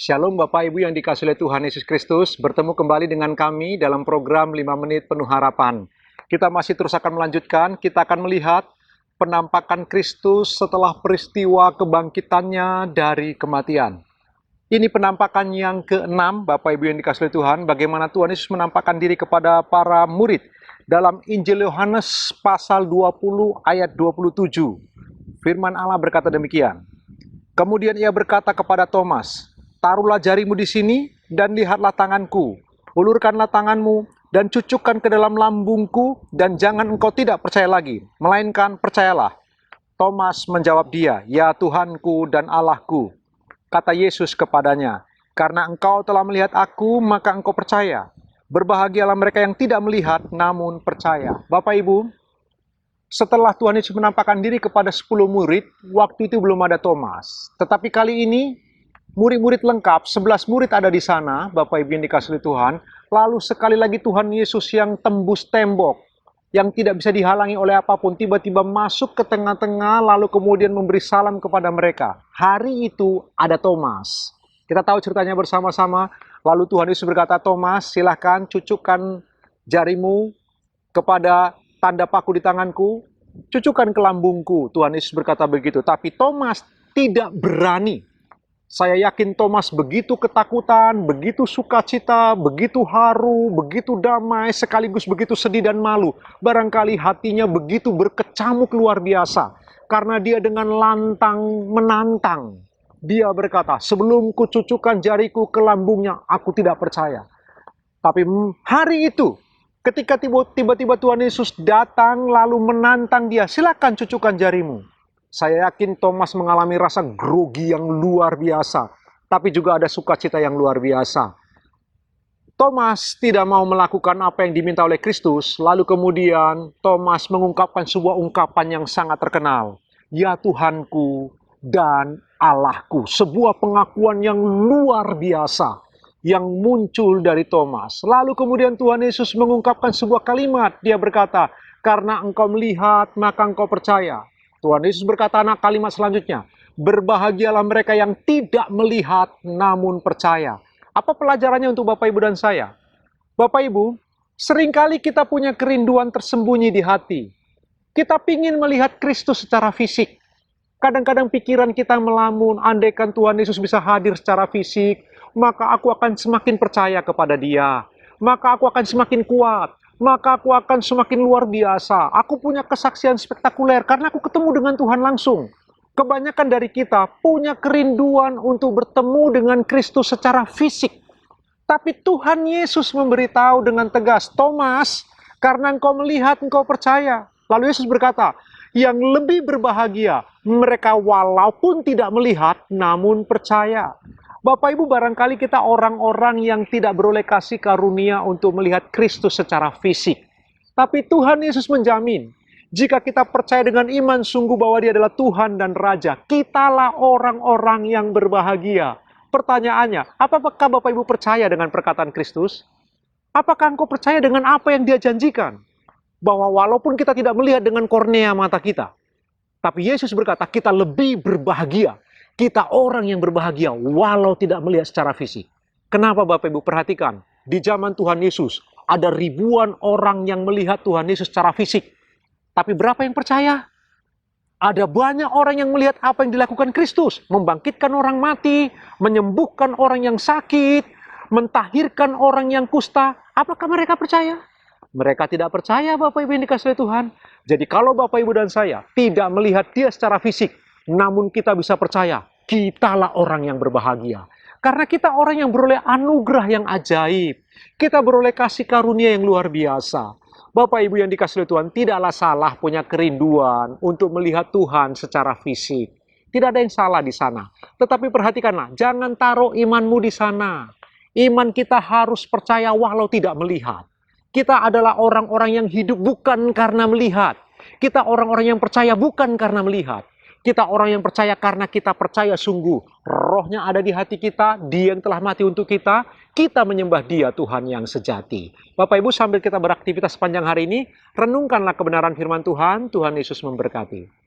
Shalom Bapak Ibu yang dikasihi oleh Tuhan Yesus Kristus, bertemu kembali dengan kami dalam program 5 Menit Penuh Harapan. Kita masih terus akan melanjutkan, kita akan melihat penampakan Kristus setelah peristiwa kebangkitannya dari kematian. Ini penampakan yang ke-6, Bapak Ibu yang dikasihi oleh Tuhan, bagaimana Tuhan Yesus menampakkan diri kepada para murid. Dalam Injil Yohanes pasal 20 ayat 27, firman Allah berkata demikian. Kemudian ia berkata kepada Thomas, "Taruhlah jarimu di sini dan lihatlah tanganku. Ulurkanlah tanganmu dan cucukkan ke dalam lambungku, dan jangan engkau tidak percaya lagi, melainkan percayalah." Thomas menjawab dia, "Ya Tuhanku dan Allahku." Kata Yesus kepadanya, "Karena engkau telah melihat aku, maka engkau percaya. Berbahagialah mereka yang tidak melihat namun percaya." Bapak Ibu, setelah Tuhan Yesus menampakkan diri kepada 10 murid, waktu itu belum ada Thomas. Tetapi kali ini, murid-murid lengkap, 11 murid ada di sana, Bapak Ibu yang dikasihi Tuhan. Lalu sekali lagi Tuhan Yesus yang tembus tembok, yang tidak bisa dihalangi oleh apapun, tiba-tiba masuk ke tengah-tengah, lalu kemudian memberi salam kepada mereka. Hari itu ada Thomas. Kita tahu ceritanya bersama-sama. Lalu Tuhan Yesus berkata, "Thomas, silahkan cucukkan jarimu kepada tanda paku di tanganku, cucukkan ke lambungku." Tuhan Yesus berkata begitu. Tapi Thomas tidak berani. Saya yakin Thomas begitu ketakutan, begitu sukacita, begitu haru, begitu damai, sekaligus begitu sedih dan malu. Barangkali hatinya begitu berkecamuk luar biasa. Karena dia dengan lantang menantang. Dia berkata, "Sebelum kucucukkan jariku ke lambungnya, aku tidak percaya." Tapi hari itu, ketika tiba-tiba Tuhan Yesus datang lalu menantang dia, "Silakan cucukkan jarimu." Saya yakin Thomas mengalami rasa grogi yang luar biasa, tapi juga ada sukacita yang luar biasa. Thomas tidak mau melakukan apa yang diminta oleh Kristus, lalu kemudian Thomas mengungkapkan sebuah ungkapan yang sangat terkenal. "Ya Tuhanku dan Allahku." Sebuah pengakuan yang luar biasa yang muncul dari Thomas. Lalu kemudian Tuhan Yesus mengungkapkan sebuah kalimat. Dia berkata, "Karena engkau melihat, maka engkau percaya." Tuhan Yesus berkata kalimat selanjutnya, "Berbahagialah mereka yang tidak melihat namun percaya." Apa pelajarannya untuk Bapak Ibu dan saya? Bapak Ibu, seringkali kita punya kerinduan tersembunyi di hati. Kita ingin melihat Kristus secara fisik. Kadang-kadang pikiran kita melamun, andaikan Tuhan Yesus bisa hadir secara fisik, maka aku akan semakin percaya kepada Dia. Maka aku akan semakin kuat. Maka aku akan semakin luar biasa. Aku punya kesaksian spektakuler karena aku ketemu dengan Tuhan langsung. Kebanyakan dari kita punya kerinduan untuk bertemu dengan Kristus secara fisik. Tapi Tuhan Yesus memberitahu dengan tegas, "Thomas, karena engkau melihat, engkau percaya." Lalu Yesus berkata, "Yang lebih berbahagia mereka walaupun tidak melihat namun percaya." Bapak Ibu, barangkali kita orang-orang yang tidak beroleh kasih karunia untuk melihat Kristus secara fisik. Tapi Tuhan Yesus menjamin, jika kita percaya dengan iman sungguh bahwa Dia adalah Tuhan dan Raja, kitalah orang-orang yang berbahagia. Pertanyaannya, apakah Bapak Ibu percaya dengan perkataan Kristus? Apakah engkau percaya dengan apa yang Dia janjikan? Bahwa walaupun kita tidak melihat dengan kornea mata kita, tapi Yesus berkata kita lebih berbahagia. Kita orang yang berbahagia walau tidak melihat secara fisik. Kenapa Bapak Ibu? Perhatikan, di zaman Tuhan Yesus ada ribuan orang yang melihat Tuhan Yesus secara fisik. Tapi berapa yang percaya? Ada banyak orang yang melihat apa yang dilakukan Kristus. Membangkitkan orang mati, menyembuhkan orang yang sakit, mentahirkan orang yang kusta. Apakah mereka percaya? Mereka tidak percaya, Bapak Ibu yang dikasihi Tuhan. Jadi kalau Bapak Ibu dan saya tidak melihat Dia secara fisik, namun kita bisa percaya, kitalah orang yang berbahagia. Karena kita orang yang beroleh anugerah yang ajaib. Kita beroleh kasih karunia yang luar biasa. Bapak Ibu yang dikasihi Tuhan, tidaklah salah punya kerinduan untuk melihat Tuhan secara fisik. Tidak ada yang salah di sana. Tetapi perhatikanlah, jangan taruh imanmu di sana. Iman kita harus percaya walau tidak melihat. Kita adalah orang-orang yang hidup bukan karena melihat. Kita orang-orang yang percaya bukan karena melihat. Kita orang yang percaya karena kita percaya sungguh. Rohnya ada di hati kita, Dia yang telah mati untuk kita. Kita menyembah Dia, Tuhan yang sejati. Bapak Ibu, sambil kita beraktivitas sepanjang hari ini, renungkanlah kebenaran firman Tuhan. Tuhan Yesus memberkati.